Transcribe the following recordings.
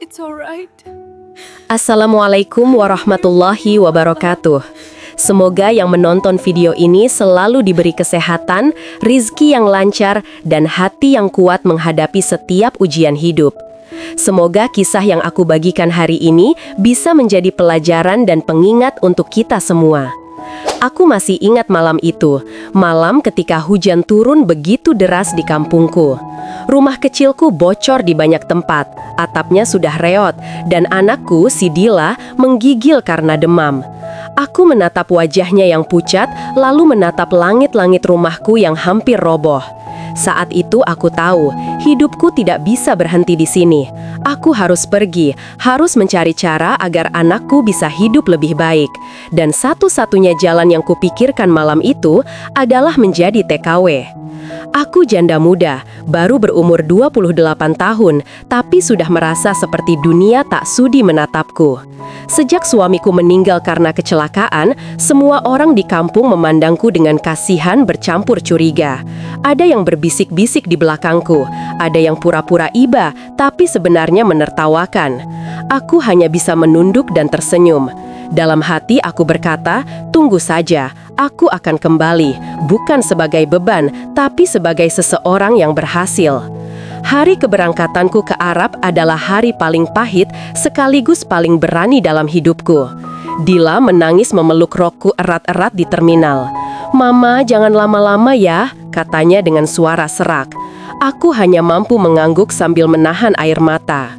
It's alright. Assalamualaikum warahmatullahi wabarakatuh. Semoga yang menonton video ini selalu diberi kesehatan, rizki yang lancar, dan hati yang kuat menghadapi setiap ujian hidup. Semoga kisah yang aku bagikan hari ini bisa menjadi pelajaran dan pengingat untuk kita semua. Aku masih ingat malam itu, malam ketika hujan turun begitu deras di kampungku. Rumah kecilku bocor di banyak tempat, atapnya sudah reot, dan anakku, si Dila, menggigil karena demam. Aku menatap wajahnya yang pucat, lalu menatap langit-langit rumahku yang hampir roboh. Saat itu aku tahu, hidupku tidak bisa berhenti di sini. Aku harus pergi, harus mencari cara agar anakku bisa hidup lebih baik. Dan satu-satunya jalan yang kupikirkan malam itu adalah menjadi TKW. Aku janda muda, baru berumur 28 tahun, tapi sudah merasa seperti dunia tak sudi menatapku. Sejak suamiku meninggal karena kecelakaan, semua orang di kampung memandangku dengan kasihan bercampur curiga. Ada yang berbisik-bisik di belakangku, ada yang pura-pura iba, tapi sebenarnya menertawakan. Aku hanya bisa menunduk dan tersenyum. Dalam hati aku berkata, tunggu saja, aku akan kembali, bukan sebagai beban, tapi sebagai seseorang yang berhasil. Hari keberangkatanku ke Arab adalah hari paling pahit sekaligus paling berani dalam hidupku. Dila menangis memeluk rokku erat-erat di terminal. "Mama, jangan lama-lama ya," katanya dengan suara serak. Aku hanya mampu mengangguk sambil menahan air mata.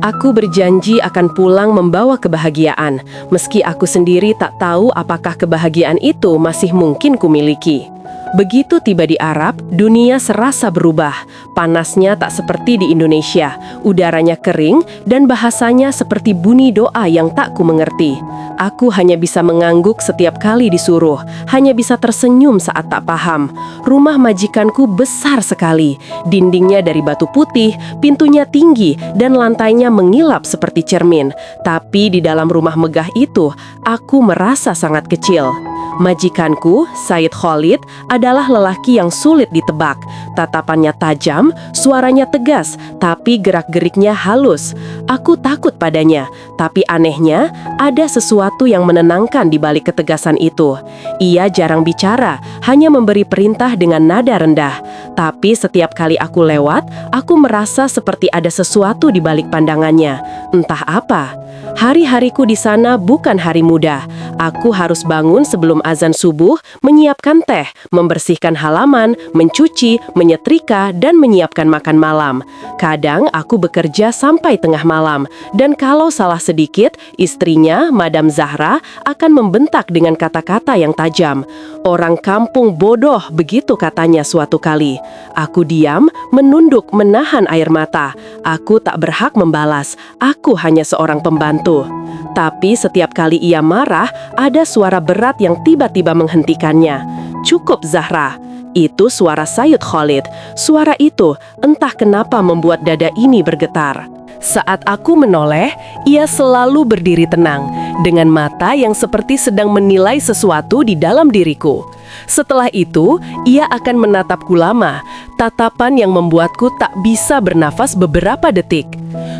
Aku berjanji akan pulang membawa kebahagiaan, meski aku sendiri tak tahu apakah kebahagiaan itu masih mungkin kumiliki. Begitu tiba di Arab, dunia serasa berubah. Panasnya tak seperti di Indonesia, udaranya kering, dan bahasanya seperti bunyi doa yang tak ku mengerti. Aku hanya bisa mengangguk setiap kali disuruh, hanya bisa tersenyum saat tak paham. Rumah majikanku besar sekali, dindingnya dari batu putih, pintunya tinggi, dan lantainya mengilap seperti cermin. Tapi di dalam rumah megah itu, aku merasa sangat kecil. Majikanku, Said Khalid, adalah lelaki yang sulit ditebak. Tatapannya tajam, suaranya tegas, tapi gerak-geriknya halus. Aku takut padanya, tapi anehnya, ada sesuatu yang menenangkan di balik ketegasan itu. Ia jarang bicara, hanya memberi perintah dengan nada rendah. Tapi setiap kali aku lewat, aku merasa seperti ada sesuatu di balik pandangannya. Entah apa. Hari-hariku di sana bukan hari mudah. Aku harus bangun sebelum azan subuh, menyiapkan teh, membersihkan halaman, mencuci, menyetrika, dan menyiapkan makan malam. Kadang aku bekerja sampai tengah malam, dan kalau salah sedikit, istrinya, Madam Zahra, akan membentak dengan kata-kata yang tajam. "Orang kampung bodoh," begitu katanya suatu kali. Aku diam, menunduk, menahan air mata. Aku tak berhak membalas, aku hanya seorang pembantu. Tapi setiap kali ia marah, ada suara berat yang tiba-tiba menghentikannya. "Cukup, Zahra." Itu suara Said Khalid. Suara itu entah kenapa membuat dada ini bergetar. Saat aku menoleh, ia selalu berdiri tenang, dengan mata yang seperti sedang menilai sesuatu di dalam diriku. Setelah itu, ia akan menatapku lama, tatapan yang membuatku tak bisa bernafas beberapa detik.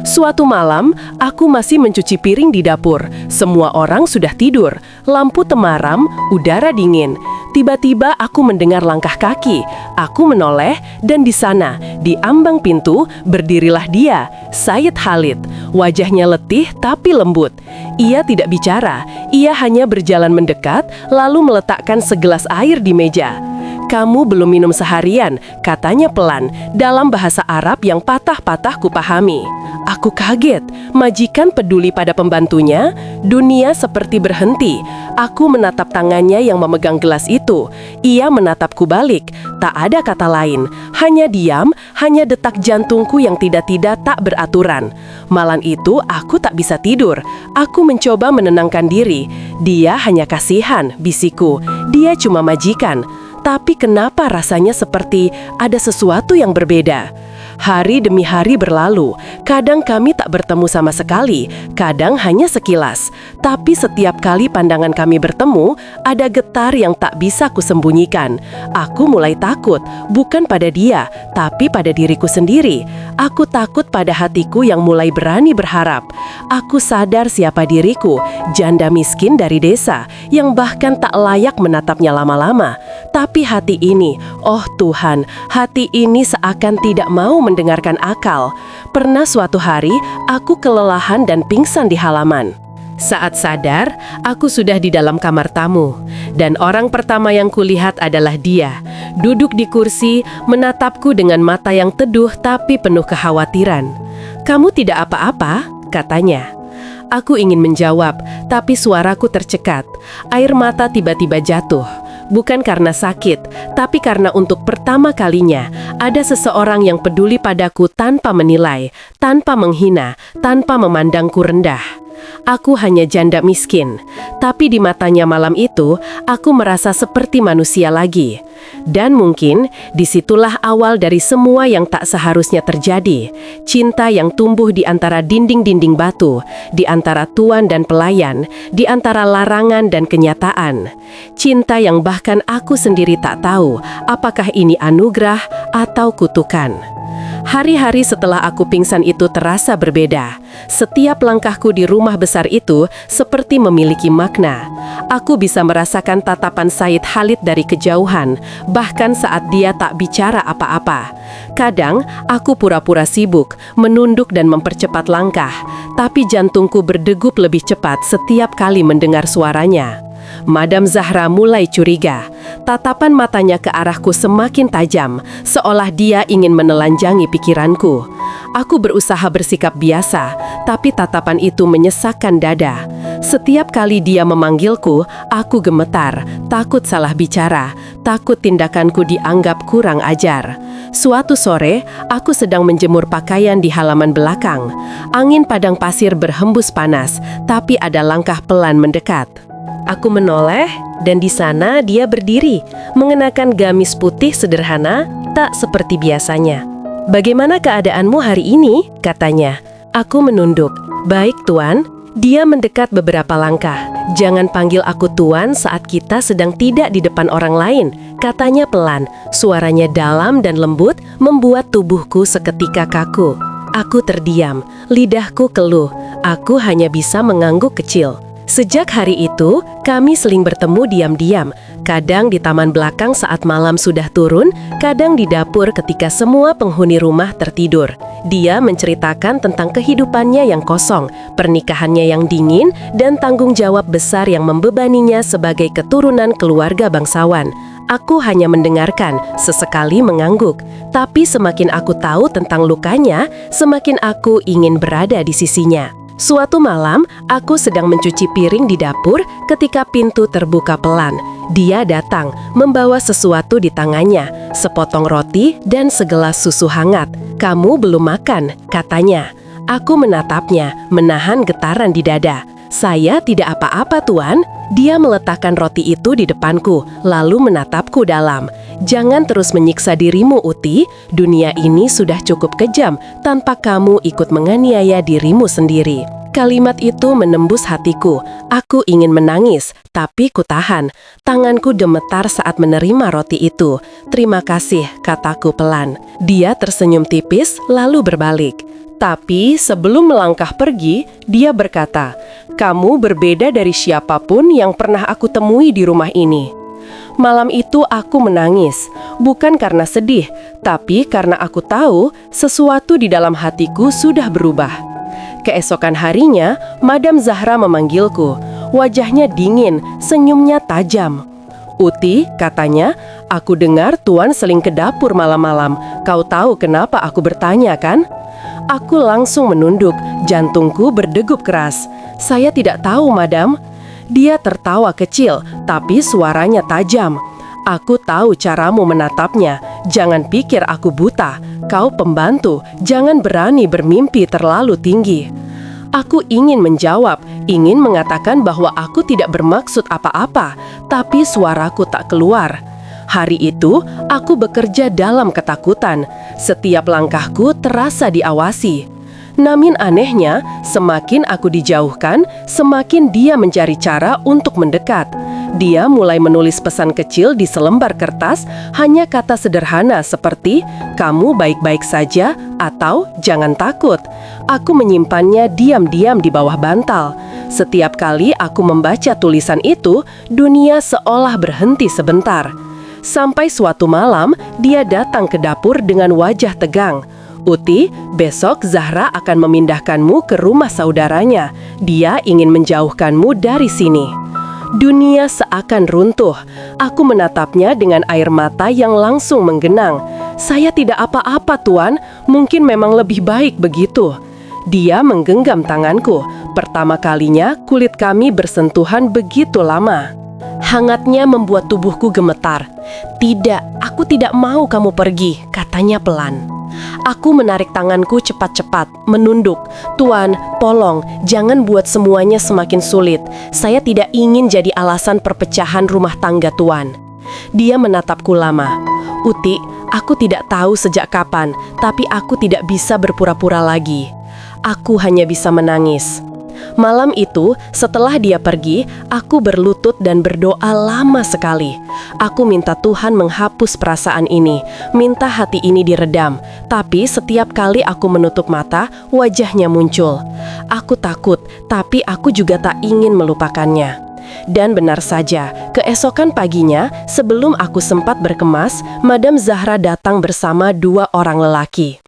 Suatu malam, aku masih mencuci piring di dapur. Semua orang sudah tidur, lampu temaram, udara dingin. Tiba-tiba aku mendengar langkah kaki. Aku menoleh, dan di sana, di ambang pintu, berdirilah dia, Said Khalid. Wajahnya letih tapi lembut. Ia tidak bicara, ia hanya berjalan mendekat, lalu meletakkan segelas air di meja. "Kamu belum minum seharian," katanya pelan, dalam bahasa Arab yang patah-patah kupahami. Aku kaget, majikan peduli pada pembantunya, dunia seperti berhenti. Aku menatap tangannya yang memegang gelas itu. Ia menatapku balik, tak ada kata lain, hanya diam, hanya detak jantungku yang tidak-tidak tak beraturan. Malam itu aku tak bisa tidur. Aku mencoba menenangkan diri. Dia hanya kasihan, bisikku. Dia cuma majikan. Tapi kenapa rasanya seperti ada sesuatu yang berbeda? Hari demi hari berlalu, kadang kami tak bertemu sama sekali, kadang hanya sekilas. Tapi setiap kali pandangan kami bertemu, ada getar yang tak bisa kusembunyikan. Aku mulai takut, bukan pada dia, tapi pada diriku sendiri. Aku takut pada hatiku yang mulai berani berharap. Aku sadar siapa diriku, janda miskin dari desa, yang bahkan tak layak menatapnya lama-lama. Tapi hati ini, oh Tuhan, hati ini seakan tidak mau mendengarkan akal. Pernah suatu hari, aku kelelahan dan pingsan di halaman. Saat sadar, aku sudah di dalam kamar tamu. Dan orang pertama yang kulihat adalah dia. Duduk di kursi, menatapku dengan mata yang teduh tapi penuh kekhawatiran. "Kamu tidak apa-apa?" katanya. Aku ingin menjawab, tapi suaraku tercekat. Air mata tiba-tiba jatuh. Bukan karena sakit, tapi karena untuk pertama kalinya ada seseorang yang peduli padaku tanpa menilai, tanpa menghina, tanpa memandangku rendah. Aku hanya janda miskin, tapi di matanya malam itu, aku merasa seperti manusia lagi. Dan mungkin disitulah awal dari semua yang tak seharusnya terjadi. Cinta yang tumbuh di antara dinding-dinding batu, di antara tuan dan pelayan, di antara larangan dan kenyataan. Cinta yang bahkan aku sendiri tak tahu apakah ini anugerah atau kutukan. Hari-hari setelah aku pingsan itu terasa berbeda. Setiap langkahku di rumah besar itu seperti memiliki makna. Aku bisa merasakan tatapan Said Khalid dari kejauhan, bahkan saat dia tak bicara apa-apa. Kadang, aku pura-pura sibuk, menunduk dan mempercepat langkah, tapi jantungku berdegup lebih cepat setiap kali mendengar suaranya. Madam Zahra mulai curiga. Tatapan matanya ke arahku semakin tajam, seolah dia ingin menelanjangi pikiranku. Aku berusaha bersikap biasa, tapi tatapan itu menyesakkan dada. Setiap kali dia memanggilku, aku gemetar, takut salah bicara, takut tindakanku dianggap kurang ajar. Suatu sore, aku sedang menjemur pakaian di halaman belakang. Angin padang pasir berhembus panas, tapi ada langkah pelan mendekat. Aku menoleh, dan di sana dia berdiri, mengenakan gamis putih sederhana, tak seperti biasanya. "Bagaimana keadaanmu hari ini?" katanya. Aku menunduk. "Baik, Tuan." Dia mendekat beberapa langkah. "Jangan panggil aku Tuan saat kita sedang tidak di depan orang lain," katanya pelan. Suaranya dalam dan lembut, membuat tubuhku seketika kaku. Aku terdiam, lidahku keluh. Aku hanya bisa mengangguk kecil. Sejak hari itu, kami seling bertemu diam-diam, kadang di taman belakang saat malam sudah turun, kadang di dapur ketika semua penghuni rumah tertidur. Dia menceritakan tentang kehidupannya yang kosong, pernikahannya yang dingin, dan tanggung jawab besar yang membebaninya sebagai keturunan keluarga bangsawan. Aku hanya mendengarkan, sesekali mengangguk. Tapi semakin aku tahu tentang lukanya, semakin aku ingin berada di sisinya. Suatu malam, aku sedang mencuci piring di dapur ketika pintu terbuka pelan. Dia datang, membawa sesuatu di tangannya, sepotong roti dan segelas susu hangat. "Kamu belum makan," katanya. Aku menatapnya, menahan getaran di dada. "Saya tidak apa-apa, Tuan." Dia meletakkan roti itu di depanku, lalu menatapku dalam. "Jangan terus menyiksa dirimu, Uti. Dunia ini sudah cukup kejam tanpa kamu ikut menganiaya dirimu sendiri." Kalimat itu menembus hatiku. Aku ingin menangis, tapi kutahan. Tanganku gemetar saat menerima roti itu. "Terima kasih," kataku pelan. Dia tersenyum tipis, lalu berbalik. Tapi sebelum melangkah pergi, dia berkata, "Kamu berbeda dari siapapun yang pernah aku temui di rumah ini." Malam itu aku menangis, bukan karena sedih, tapi karena aku tahu sesuatu di dalam hatiku sudah berubah. Keesokan harinya, Madam Zahra memanggilku. Wajahnya dingin, senyumnya tajam. "Uti," katanya, "aku dengar Tuan seling ke dapur malam-malam. Kau tahu kenapa aku bertanya, kan?" Aku langsung menunduk, jantungku berdegup keras. "Saya tidak tahu, Madam." Dia tertawa kecil, tapi suaranya tajam. "Aku tahu caramu menatapnya. Jangan pikir aku buta. Kau pembantu, jangan berani bermimpi terlalu tinggi." Aku ingin menjawab, ingin mengatakan bahwa aku tidak bermaksud apa-apa, tapi suaraku tak keluar. Hari itu, aku bekerja dalam ketakutan. Setiap langkahku terasa diawasi. Namun anehnya, semakin aku dijauhkan, semakin dia mencari cara untuk mendekat. Dia mulai menulis pesan kecil di selembar kertas, hanya kata sederhana seperti, "Kamu baik-baik saja," atau "Jangan takut." Aku menyimpannya diam-diam di bawah bantal. Setiap kali aku membaca tulisan itu, dunia seolah berhenti sebentar. Sampai suatu malam, dia datang ke dapur dengan wajah tegang. "Uti, besok Zahra akan memindahkanmu ke rumah saudaranya. Dia ingin menjauhkanmu dari sini." Dunia seakan runtuh. Aku menatapnya dengan air mata yang langsung menggenang. "Saya tidak apa-apa, Tuan. Mungkin memang lebih baik begitu." Dia menggenggam tanganku. Pertama kalinya kulit kami bersentuhan begitu lama. Hangatnya membuat tubuhku gemetar. "Tidak, aku tidak mau kamu pergi," katanya pelan. Aku menarik tanganku cepat-cepat, menunduk. "Tuan, tolong, jangan buat semuanya semakin sulit. Saya tidak ingin jadi alasan perpecahan rumah tangga Tuan." Dia menatapku lama. "Uti, aku tidak tahu sejak kapan, tapi aku tidak bisa berpura-pura lagi." Aku hanya bisa menangis. Malam itu, setelah dia pergi, aku berlutut dan berdoa lama sekali. Aku minta Tuhan menghapus perasaan ini, minta hati ini diredam. Tapi setiap kali aku menutup mata, wajahnya muncul. Aku takut, tapi aku juga tak ingin melupakannya. Dan benar saja, keesokan paginya, sebelum aku sempat berkemas, Madam Zahra datang bersama 2 orang lelaki.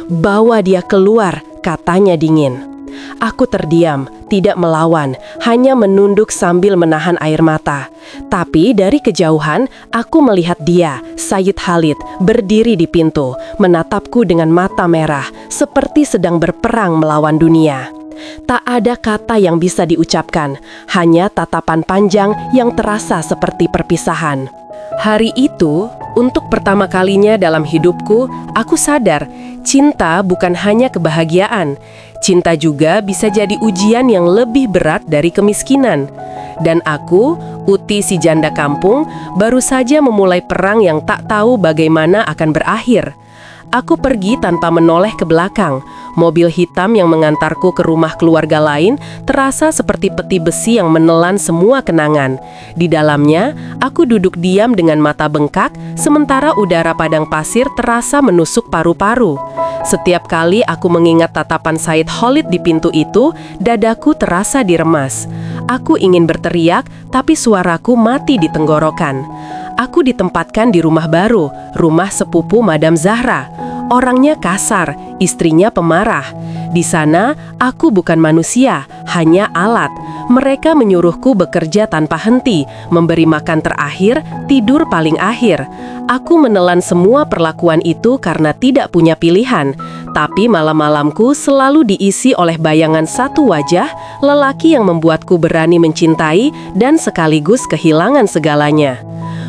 "Bawa dia keluar," katanya dingin. Aku terdiam, tidak melawan, hanya menunduk sambil menahan air mata. Tapi dari kejauhan, aku melihat dia, Sayyid Khalid, berdiri di pintu, menatapku dengan mata merah, seperti sedang berperang melawan dunia. Tak ada kata yang bisa diucapkan, hanya tatapan panjang yang terasa seperti perpisahan. Hari itu, untuk pertama kalinya dalam hidupku, aku sadar, cinta bukan hanya kebahagiaan. Cinta juga bisa jadi ujian yang lebih berat dari kemiskinan. Dan aku, Uti si janda kampung, baru saja memulai perang yang tak tahu bagaimana akan berakhir. Aku pergi tanpa menoleh ke belakang. Mobil hitam yang mengantarku ke rumah keluarga lain terasa seperti peti besi yang menelan semua kenangan. Di dalamnya, aku duduk diam dengan mata bengkak, sementara udara padang pasir terasa menusuk paru-paru. Setiap kali aku mengingat tatapan Sayyid Khalid di pintu itu, dadaku terasa diremas. Aku ingin berteriak, tapi suaraku mati di tenggorokan. Aku ditempatkan di rumah baru, rumah sepupu Madam Zahra. Orangnya kasar, istrinya pemarah. Di sana, aku bukan manusia, hanya alat. Mereka menyuruhku bekerja tanpa henti, memberi makan terakhir, tidur paling akhir. Aku menelan semua perlakuan itu karena tidak punya pilihan. Tapi malam-malamku selalu diisi oleh bayangan satu wajah, lelaki yang membuatku berani mencintai dan sekaligus kehilangan segalanya.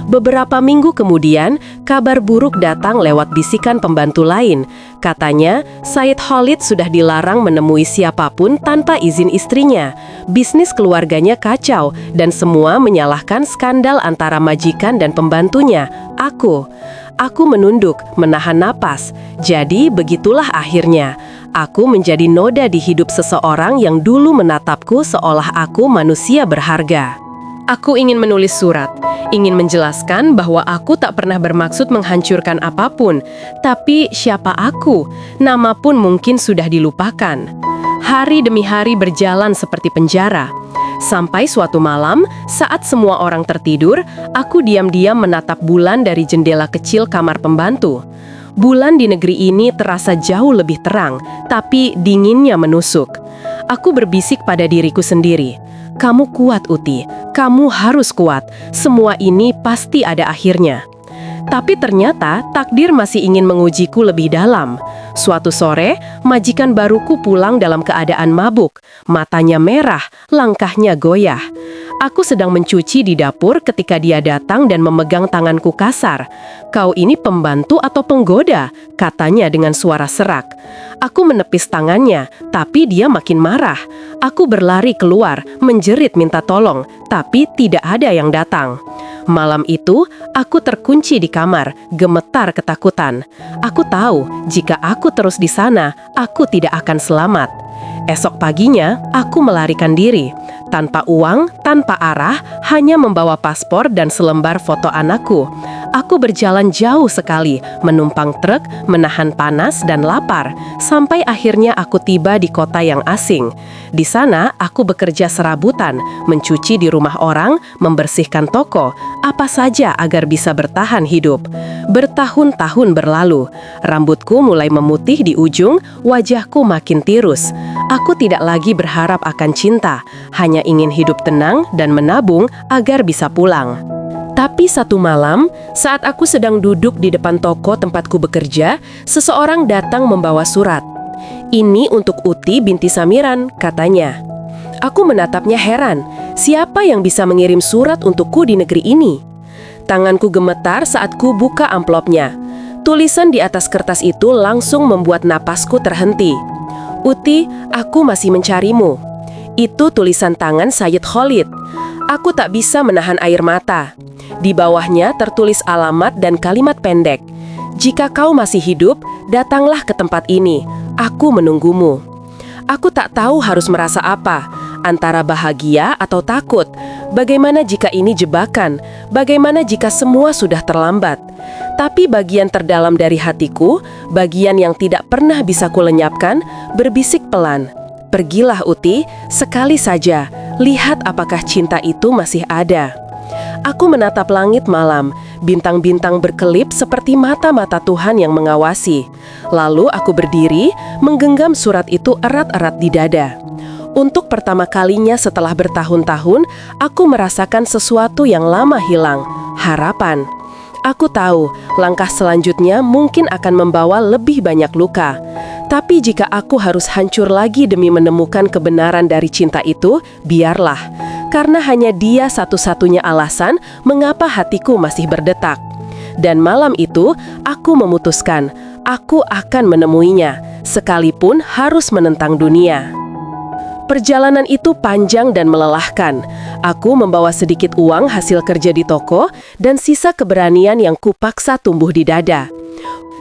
Beberapa minggu kemudian, kabar buruk datang lewat bisikan pembantu lain. Katanya, Sayyid Khalid sudah dilarang menemui siapapun tanpa izin istrinya. Bisnis keluarganya kacau, dan semua menyalahkan skandal antara majikan dan pembantunya, aku. Aku menunduk, menahan napas. Jadi, begitulah akhirnya. Aku menjadi noda di hidup seseorang yang dulu menatapku seolah aku manusia berharga. Aku ingin menulis surat, ingin menjelaskan bahwa aku tak pernah bermaksud menghancurkan apapun. Tapi siapa aku? Nama pun mungkin sudah dilupakan. Hari demi hari berjalan seperti penjara. Sampai suatu malam, saat semua orang tertidur, aku diam-diam menatap bulan dari jendela kecil kamar pembantu. Bulan di negeri ini terasa jauh lebih terang, tapi dinginnya menusuk. Aku berbisik pada diriku sendiri. "Kamu kuat, Uti. Kamu harus kuat. Semua ini pasti ada akhirnya." Tapi ternyata takdir masih ingin mengujiku lebih dalam. Suatu sore, majikan baruku pulang dalam keadaan mabuk. Matanya merah, langkahnya goyah. Aku sedang mencuci di dapur ketika dia datang dan memegang tanganku kasar. "Kau ini pembantu atau penggoda?" katanya dengan suara serak. Aku menepis tangannya, tapi dia makin marah. Aku berlari keluar, menjerit minta tolong, tapi tidak ada yang datang. Malam itu, aku terkunci di kamar, gemetar ketakutan. Aku tahu, jika aku terus di sana, aku tidak akan selamat. Esok paginya, aku melarikan diri. Tanpa uang, tanpa arah, hanya membawa paspor dan selembar foto anakku. Aku berjalan jauh sekali, menumpang truk, menahan panas dan lapar, sampai akhirnya aku tiba di kota yang asing. Di sana, aku bekerja serabutan, mencuci di rumah orang, membersihkan toko, apa saja agar bisa bertahan hidup. Bertahun-tahun berlalu, rambutku mulai memutih di ujung, wajahku makin tirus. Aku tidak lagi berharap akan cinta, hanya ingin hidup tenang dan menabung agar bisa pulang. Tapi satu malam, saat aku sedang duduk di depan toko tempatku bekerja, seseorang datang membawa surat. "Ini untuk Uti binti Samiran," katanya. Aku menatapnya heran, siapa yang bisa mengirim surat untukku di negeri ini? Tanganku gemetar saat ku buka amplopnya. Tulisan di atas kertas itu langsung membuat napasku terhenti. "Uti, aku masih mencarimu." Itu tulisan tangan Sayyid Khalid. Aku tak bisa menahan air mata. Di bawahnya tertulis alamat dan kalimat pendek. "Jika kau masih hidup, datanglah ke tempat ini. Aku menunggumu." Aku tak tahu harus merasa apa, antara bahagia atau takut. Bagaimana jika ini jebakan? Bagaimana jika semua sudah terlambat? Tapi bagian terdalam dari hatiku, bagian yang tidak pernah bisa kulenyapkan, berbisik pelan. "Pergilah Uti, sekali saja. Lihat apakah cinta itu masih ada." Aku menatap langit malam, bintang-bintang berkelip seperti mata-mata Tuhan yang mengawasi. Lalu aku berdiri, menggenggam surat itu erat-erat di dada. Untuk pertama kalinya setelah bertahun-tahun, aku merasakan sesuatu yang lama hilang, harapan. Aku tahu, langkah selanjutnya mungkin akan membawa lebih banyak luka. Tapi jika aku harus hancur lagi demi menemukan kebenaran dari cinta itu, biarlah. Karena hanya dia satu-satunya alasan mengapa hatiku masih berdetak. Dan malam itu, aku memutuskan, aku akan menemuinya, sekalipun harus menentang dunia. Perjalanan itu panjang dan melelahkan. Aku membawa sedikit uang hasil kerja di toko dan sisa keberanian yang kupaksa tumbuh di dada.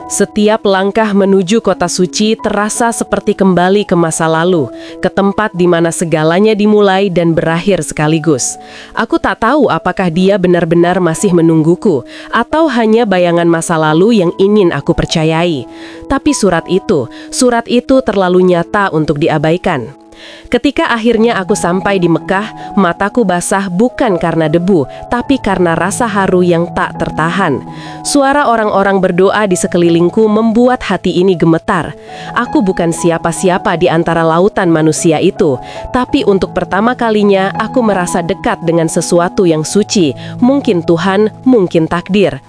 Setiap langkah menuju kota suci terasa seperti kembali ke masa lalu, ke tempat di mana segalanya dimulai dan berakhir sekaligus. Aku tak tahu apakah dia benar-benar masih menungguku, atau hanya bayangan masa lalu yang ingin aku percayai. Tapi surat itu terlalu nyata untuk diabaikan. Ketika akhirnya aku sampai di Mekah, mataku basah bukan karena debu, tapi karena rasa haru yang tak tertahan. Suara orang-orang berdoa di sekelilingku membuat hati ini gemetar. Aku bukan siapa-siapa di antara lautan manusia itu, tapi untuk pertama kalinya aku merasa dekat dengan sesuatu yang suci, mungkin Tuhan, mungkin takdir.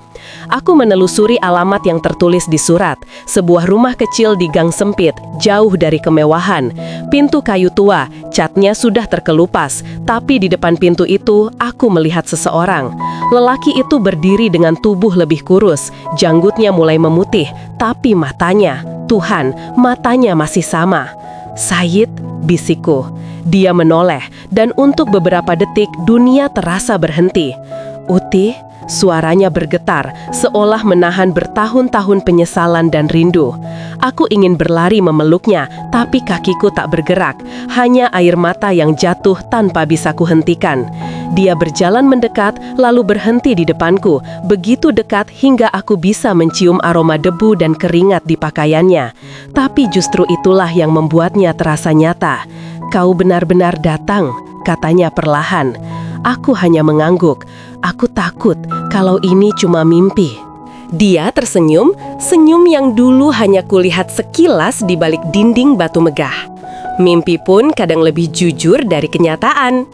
Aku menelusuri alamat yang tertulis di surat, sebuah rumah kecil di gang sempit, jauh dari kemewahan. Pintu kayu tua, catnya sudah terkelupas, tapi di depan pintu itu aku melihat seseorang. Lelaki itu berdiri dengan tubuh lebih kurus, janggutnya mulai memutih, tapi matanya, Tuhan, matanya masih sama. "Sayyid," bisikku. Dia menoleh, dan untuk beberapa detik dunia terasa berhenti. "Uti," suaranya bergetar, seolah menahan bertahun-tahun penyesalan dan rindu. Aku ingin berlari memeluknya, tapi kakiku tak bergerak, hanya air mata yang jatuh tanpa bisa kuhentikan. Dia berjalan mendekat, lalu berhenti di depanku, begitu dekat hingga aku bisa mencium aroma debu dan keringat di pakaiannya. Tapi justru itulah yang membuatnya terasa nyata. "Kau benar-benar datang," katanya perlahan. Aku hanya mengangguk. Aku takut kalau ini cuma mimpi. Dia tersenyum, senyum yang dulu hanya kulihat sekilas di balik dinding batu megah. Mimpi pun kadang lebih jujur dari kenyataan.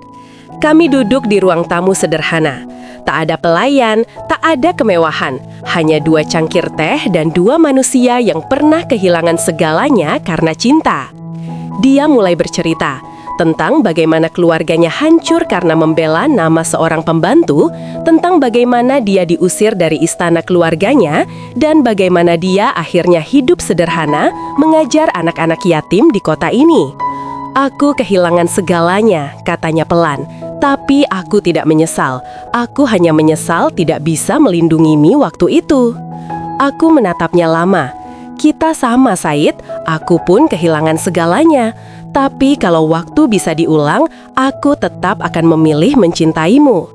Kami duduk di ruang tamu sederhana. Tak ada pelayan, tak ada kemewahan. Hanya 2 cangkir teh dan 2 manusia yang pernah kehilangan segalanya karena cinta. Dia mulai bercerita tentang bagaimana keluarganya hancur karena membela nama seorang pembantu, tentang bagaimana dia diusir dari istana keluarganya, dan bagaimana dia akhirnya hidup sederhana mengajar anak-anak yatim di kota ini. "Aku kehilangan segalanya," katanya pelan, Tapi aku tidak menyesal. Aku hanya menyesal tidak bisa melindungi Mi waktu itu. Aku menatapnya lama. Kita sama, Said. Aku pun kehilangan segalanya. Tapi kalau waktu bisa diulang, aku tetap akan memilih mencintaimu.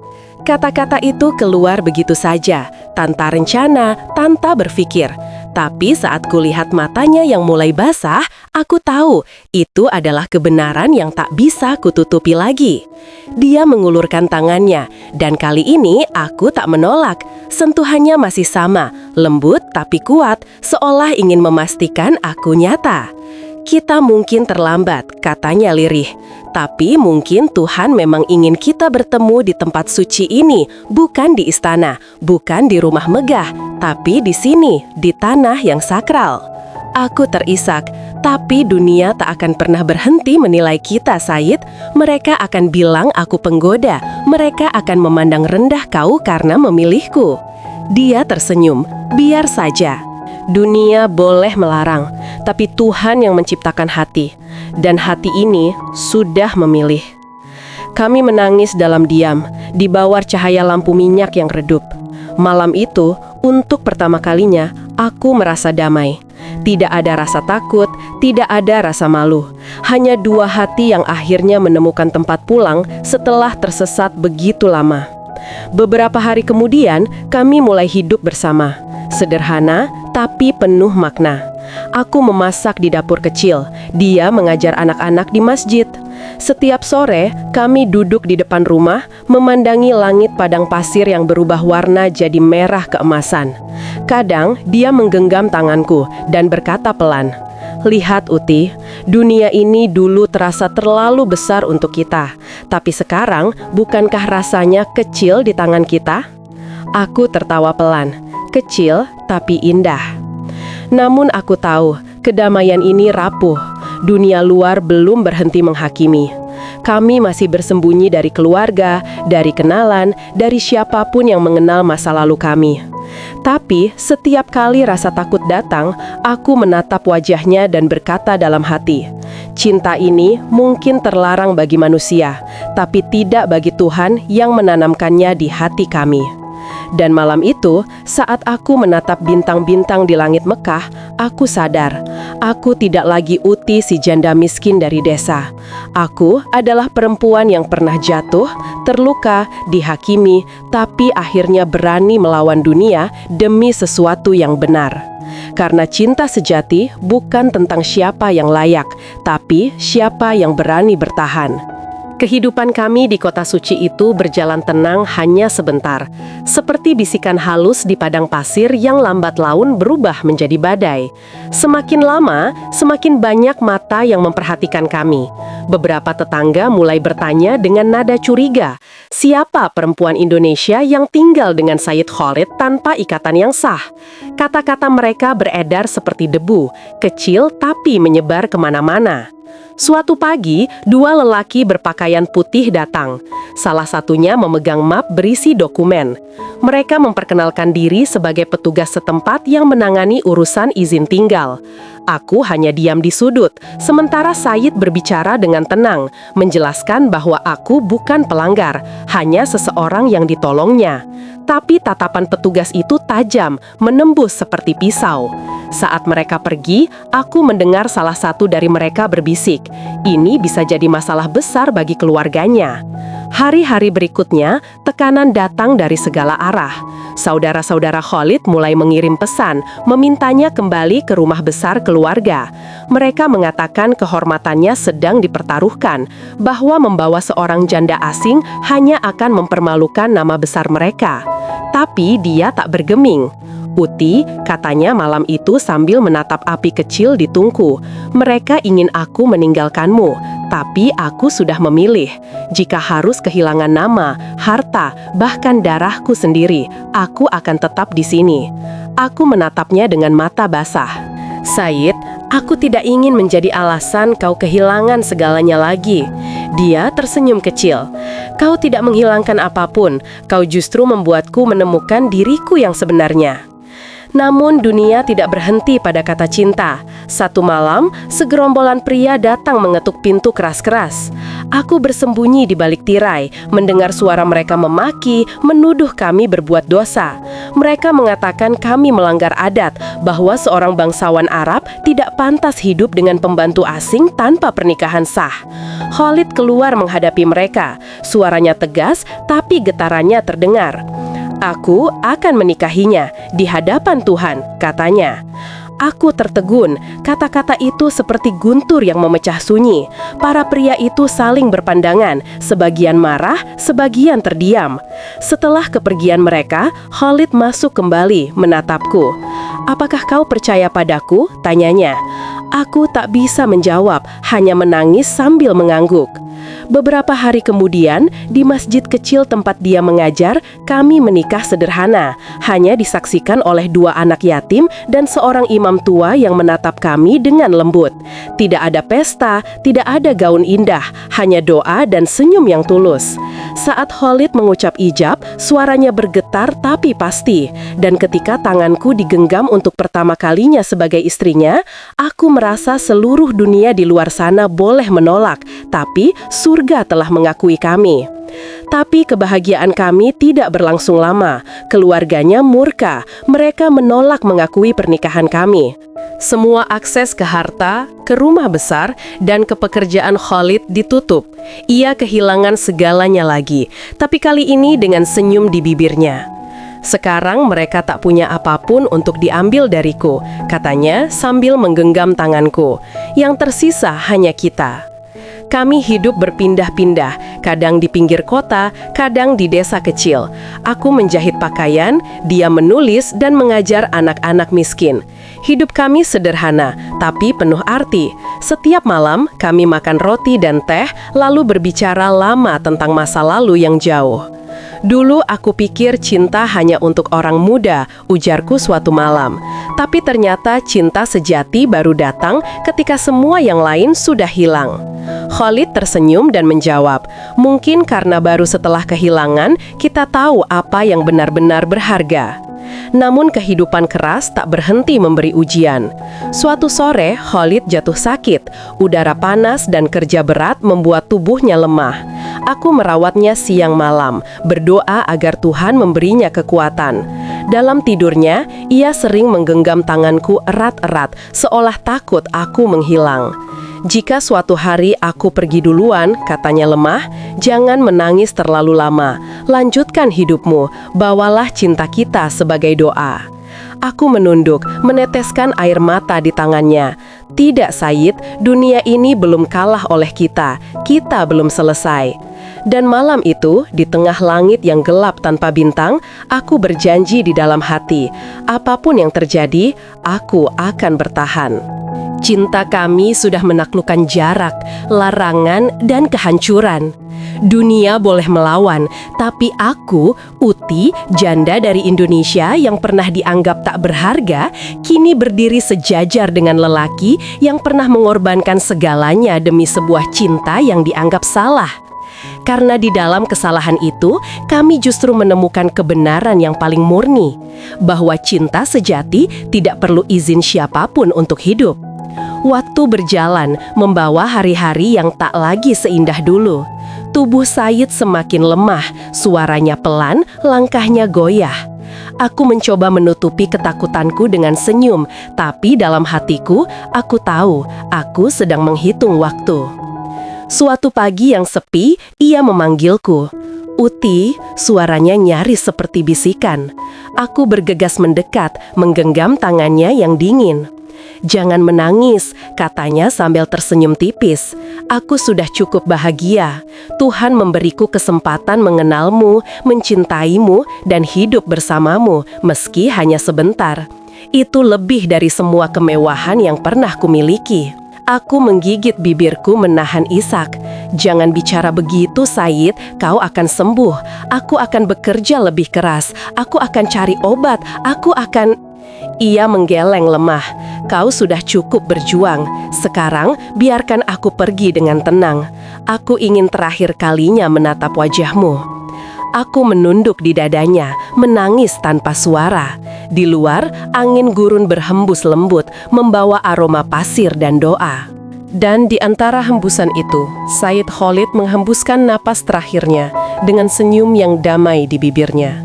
Kata-kata itu keluar begitu saja, tanpa rencana, tanpa berpikir. Tapi saat kulihat matanya yang mulai basah, aku tahu itu adalah kebenaran yang tak bisa kututupi lagi. Dia mengulurkan tangannya, dan kali ini aku tak menolak. Sentuhannya masih sama, lembut tapi kuat, seolah ingin memastikan aku nyata. Kita mungkin terlambat, katanya lirih. Tapi mungkin Tuhan memang ingin kita bertemu di tempat suci ini, bukan di istana, bukan di rumah megah, tapi di sini, di tanah yang sakral. Aku terisak, tapi dunia tak akan pernah berhenti menilai kita, Said. Mereka akan bilang aku penggoda, mereka akan memandang rendah kau karena memilihku. Dia tersenyum, biar saja. Dunia boleh melarang, tapi Tuhan yang menciptakan hati. Dan hati ini sudah memilih. Kami menangis dalam diam, di bawah cahaya lampu minyak yang redup. Malam itu, untuk pertama kalinya, aku merasa damai. Tidak ada rasa takut, tidak ada rasa malu. Hanya dua hati yang akhirnya menemukan tempat pulang setelah tersesat begitu lama. Beberapa hari kemudian, kami mulai hidup bersama. Sederhana, tapi penuh makna. Aku memasak di dapur kecil, dia mengajar anak-anak di masjid. Setiap sore, kami duduk di depan rumah, memandangi langit padang pasir yang berubah warna jadi merah keemasan. Kadang, dia menggenggam tanganku dan berkata pelan, "Lihat Uti, dunia ini dulu terasa terlalu besar untuk kita. Tapi sekarang, bukankah rasanya kecil di tangan kita?" Aku tertawa pelan. Kecil tapi indah. Namun aku tahu, kedamaian ini rapuh. Dunia luar belum berhenti menghakimi. Kami masih bersembunyi dari keluarga, dari kenalan, dari siapapun yang mengenal masa lalu kami. Tapi setiap kali rasa takut datang, aku menatap wajahnya dan berkata dalam hati, cinta ini mungkin terlarang bagi manusia, tapi tidak bagi Tuhan yang menanamkannya di hati kami. Dan malam itu, saat aku menatap bintang-bintang di langit Mekah, aku sadar, aku tidak lagi Uti si janda miskin dari desa. Aku adalah perempuan yang pernah jatuh, terluka, dihakimi, tapi akhirnya berani melawan dunia demi sesuatu yang benar. Karena cinta sejati bukan tentang siapa yang layak, tapi siapa yang berani bertahan. Kehidupan kami di kota suci itu berjalan tenang hanya sebentar, seperti bisikan halus di padang pasir yang lambat laun berubah menjadi badai. Semakin lama, semakin banyak mata yang memperhatikan kami. Beberapa tetangga mulai bertanya dengan nada curiga, siapa perempuan Indonesia yang tinggal dengan Said Khalid tanpa ikatan yang sah? Kata-kata mereka beredar seperti debu, kecil tapi menyebar kemana-mana. Suatu pagi, dua lelaki berpakaian putih datang. Salah satunya memegang map berisi dokumen. Mereka memperkenalkan diri sebagai petugas setempat yang menangani urusan izin tinggal. Aku hanya diam di sudut, sementara Said berbicara dengan tenang, menjelaskan bahwa aku bukan pelanggar, hanya seseorang yang ditolongnya. Tapi tatapan petugas itu tajam, menembus seperti pisau. Saat mereka pergi, aku mendengar salah satu dari mereka berbisik, ini bisa jadi masalah besar bagi keluarganya. Hari-hari berikutnya, tekanan datang dari segala arah. Saudara-saudara Khalid mulai mengirim pesan, memintanya kembali ke rumah besar keluarga. Mereka mengatakan kehormatannya sedang dipertaruhkan, bahwa membawa seorang janda asing hanya akan mempermalukan nama besar mereka. Tapi dia tak bergeming. Uti, katanya malam itu sambil menatap api kecil di tungku. Mereka ingin aku meninggalkanmu, tapi aku sudah memilih. Jika harus kehilangan nama, harta, bahkan darahku sendiri, aku akan tetap di sini. Aku menatapnya dengan mata basah. Said, aku tidak ingin menjadi alasan kau kehilangan segalanya lagi. Dia tersenyum kecil. Kau tidak menghilangkan apapun, kau justru membuatku menemukan diriku yang sebenarnya. Namun dunia tidak berhenti pada kata cinta. Satu malam, segerombolan pria datang mengetuk pintu keras-keras. Aku bersembunyi di balik tirai, mendengar suara mereka memaki, menuduh kami berbuat dosa. Mereka mengatakan kami melanggar adat, bahwa seorang bangsawan Arab tidak pantas hidup dengan pembantu asing tanpa pernikahan sah. Khalid keluar menghadapi mereka. Suaranya tegas, tapi getarannya terdengar. Aku akan menikahinya di hadapan Tuhan, katanya. Aku tertegun, kata-kata itu seperti guntur yang memecah sunyi. Para pria itu saling berpandangan, sebagian marah, sebagian terdiam. Setelah kepergian mereka, Khalid masuk kembali, menatapku. "Apakah kau percaya padaku?" tanyanya. Aku tak bisa menjawab, hanya menangis sambil mengangguk. Beberapa hari kemudian, di masjid kecil tempat dia mengajar, kami menikah sederhana, hanya disaksikan oleh 2 anak yatim dan seorang imam tua yang menatap kami dengan lembut. Tidak ada pesta, tidak ada gaun indah, hanya doa dan senyum yang tulus. Saat Khalid mengucap ijab, suaranya bergetar tapi pasti, dan ketika tanganku digenggam untuk pertama kalinya sebagai istrinya, aku merasa seluruh dunia di luar sana boleh menolak, tapi surga telah mengakui kami. Tapi kebahagiaan kami tidak berlangsung lama. Keluarganya murka, mereka menolak mengakui pernikahan kami. Semua akses ke harta, ke rumah besar, dan ke pekerjaan Khalid ditutup. Ia kehilangan segalanya lagi, tapi kali ini dengan senyum di bibirnya. "Sekarang mereka tak punya apapun untuk diambil dariku," katanya sambil menggenggam tanganku. "Yang tersisa hanya kita." Kami hidup berpindah-pindah, kadang di pinggir kota, kadang di desa kecil. Aku menjahit pakaian, dia menulis dan mengajar anak-anak miskin. Hidup kami sederhana, tapi penuh arti. Setiap malam, kami makan roti dan teh, lalu berbicara lama tentang masa lalu yang jauh. "Dulu aku pikir cinta hanya untuk orang muda," ujarku suatu malam. Tapi ternyata cinta sejati baru datang ketika semua yang lain sudah hilang. Khalid tersenyum dan menjawab, "Mungkin karena baru setelah kehilangan, kita tahu apa yang benar-benar berharga." Namun kehidupan keras tak berhenti memberi ujian. Suatu sore, Khalid jatuh sakit. Udara panas dan kerja berat membuat tubuhnya lemah. Aku merawatnya siang malam, berdoa agar Tuhan memberinya kekuatan. Dalam tidurnya, ia sering menggenggam tanganku erat-erat, seolah takut aku menghilang. "Jika suatu hari aku pergi duluan," katanya lemah, "jangan menangis terlalu lama. Lanjutkan hidupmu, bawalah cinta kita sebagai doa." Aku menunduk, meneteskan air mata di tangannya. "Tidak, Said, dunia ini belum kalah oleh kita. Kita belum selesai." Dan malam itu, di tengah langit yang gelap tanpa bintang, aku berjanji di dalam hati, apapun yang terjadi, aku akan bertahan. Cinta kami sudah menaklukkan jarak, larangan, dan kehancuran. Dunia boleh melawan, tapi aku, Uti, janda dari Indonesia yang pernah dianggap tak berharga, kini berdiri sejajar dengan lelaki yang pernah mengorbankan segalanya demi sebuah cinta yang dianggap salah. Karena di dalam kesalahan itu, kami justru menemukan kebenaran yang paling murni, bahwa cinta sejati tidak perlu izin siapapun untuk hidup. Waktu berjalan, membawa hari-hari yang tak lagi seindah dulu. Tubuh Said semakin lemah, suaranya pelan, langkahnya goyah. Aku mencoba menutupi ketakutanku dengan senyum, tapi dalam hatiku, aku tahu, aku sedang menghitung waktu. Suatu pagi yang sepi, ia memanggilku. "Uti," suaranya nyaris seperti bisikan. Aku bergegas mendekat, menggenggam tangannya yang dingin. "Jangan menangis," katanya sambil tersenyum tipis. "Aku sudah cukup bahagia. Tuhan memberiku kesempatan mengenalmu, mencintaimu, dan hidup bersamamu, meski hanya sebentar. Itu lebih dari semua kemewahan yang pernah kumiliki." Aku menggigit bibirku menahan isak. "Jangan bicara begitu, Said. Kau akan sembuh. Aku akan bekerja lebih keras. Aku akan cari obat. Aku akan..." Ia menggeleng lemah. "Kau sudah cukup berjuang. Sekarang biarkan aku pergi dengan tenang. Aku ingin terakhir kalinya menatap wajahmu." Aku menunduk di dadanya, menangis tanpa suara. Di luar, angin gurun berhembus lembut, membawa aroma pasir dan doa. Dan di antara hembusan itu, Sayyid Khalid menghembuskan napas terakhirnya dengan senyum yang damai di bibirnya.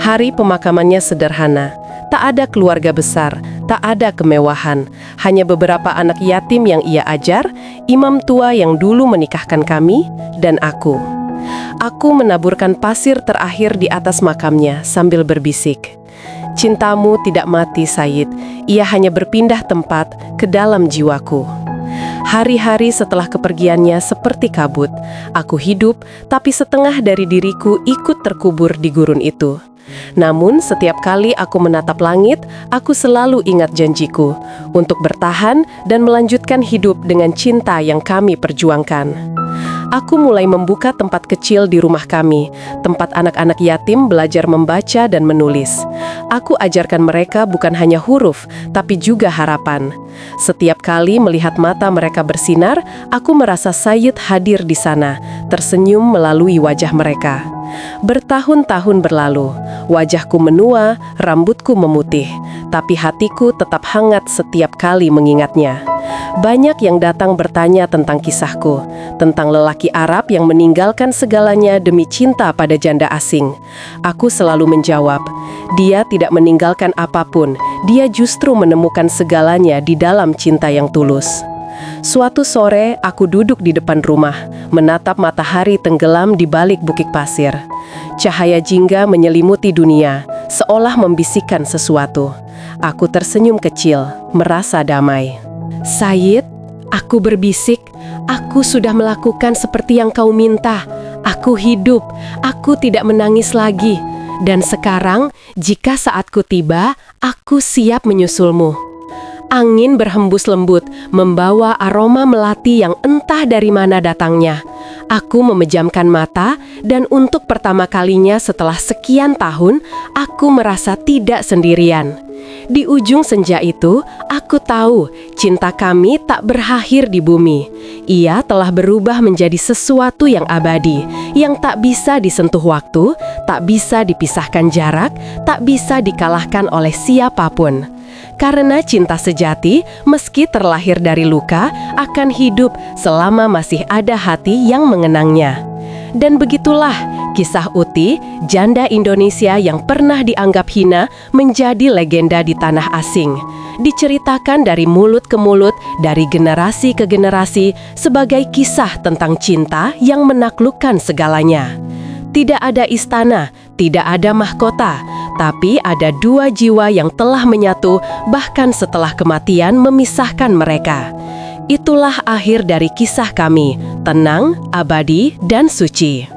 Hari pemakamannya sederhana. Tak ada keluarga besar, tak ada kemewahan. Hanya beberapa anak yatim yang ia ajar, imam tua yang dulu menikahkan kami, dan aku. Aku menaburkan pasir terakhir di atas makamnya sambil berbisik. Cintamu tidak mati, Sayyid. Ia hanya berpindah tempat ke dalam jiwaku. Hari-hari setelah kepergiannya seperti kabut. Aku hidup, tapi setengah dari diriku ikut terkubur di gurun itu. Namun setiap kali aku menatap langit, aku selalu ingat janjiku untuk bertahan dan melanjutkan hidup dengan cinta yang kami perjuangkan. Aku mulai membuka tempat kecil di rumah kami, tempat anak-anak yatim belajar membaca dan menulis. Aku ajarkan mereka bukan hanya huruf, tapi juga harapan. Setiap kali melihat mata mereka bersinar, aku merasa Sayyid hadir di sana, tersenyum melalui wajah mereka. Bertahun-tahun berlalu, wajahku menua, rambutku memutih, tapi hatiku tetap hangat setiap kali mengingatnya. Banyak yang datang bertanya tentang kisahku, tentang lelaki Arab yang meninggalkan segalanya demi cinta pada janda asing. Aku selalu menjawab, dia tidak meninggalkan apapun, dia justru menemukan segalanya di dalam cinta yang tulus. Suatu sore, aku duduk di depan rumah, menatap matahari tenggelam di balik bukit pasir. Cahaya jingga menyelimuti dunia, seolah membisikkan sesuatu. Aku tersenyum kecil, merasa damai. Sayyid, aku berbisik, aku sudah melakukan seperti yang kau minta. Aku hidup, aku tidak menangis lagi. Dan sekarang, jika saatku tiba, aku siap menyusulmu. Angin berhembus lembut, membawa aroma melati yang entah dari mana datangnya. Aku memejamkan mata, dan untuk pertama kalinya setelah sekian tahun, aku merasa tidak sendirian. Di ujung senja itu, aku tahu cinta kami tak berakhir di bumi. Ia telah berubah menjadi sesuatu yang abadi, yang tak bisa disentuh waktu, tak bisa dipisahkan jarak, tak bisa dikalahkan oleh siapapun. Karena cinta sejati, meski terlahir dari luka, akan hidup selama masih ada hati yang mengenangnya. Dan begitulah kisah Uti, janda Indonesia yang pernah dianggap hina, menjadi legenda di tanah asing. Diceritakan dari mulut ke mulut, dari generasi ke generasi, sebagai kisah tentang cinta yang menaklukkan segalanya. Tidak ada istana, tidak ada mahkota, tapi ada dua jiwa yang telah menyatu, bahkan setelah kematian memisahkan mereka. Itulah akhir dari kisah kami, tenang, abadi, dan suci.